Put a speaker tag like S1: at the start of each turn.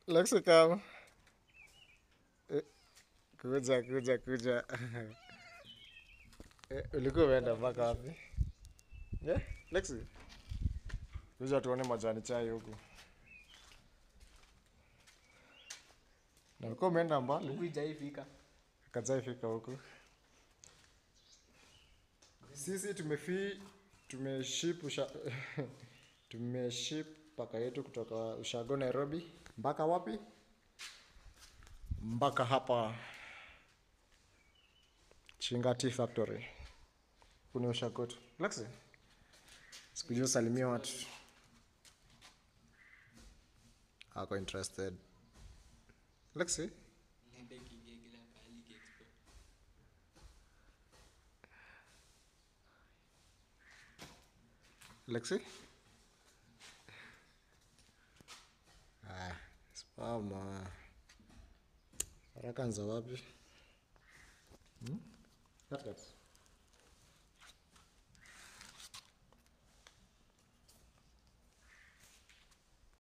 S1: Lexi kama. Kuja. Ulikuwa umeenda mpaka wapi? Lexi. Kuja tuone majani chai huku. Na ulikuwa umeenda mbali?
S2: Hujaifika.
S1: Kajaifika huku. Sisi tumeship paka yetu kutoka Ushago Nairobi mpaka wapi? Mpaka hapa Chinga Tea Factory. Kuni Ushago tu. Lexi. Sikujua salimia watu. Ako interested. Lexi. Lexi. Spama. Haraka nza wapi? Cut.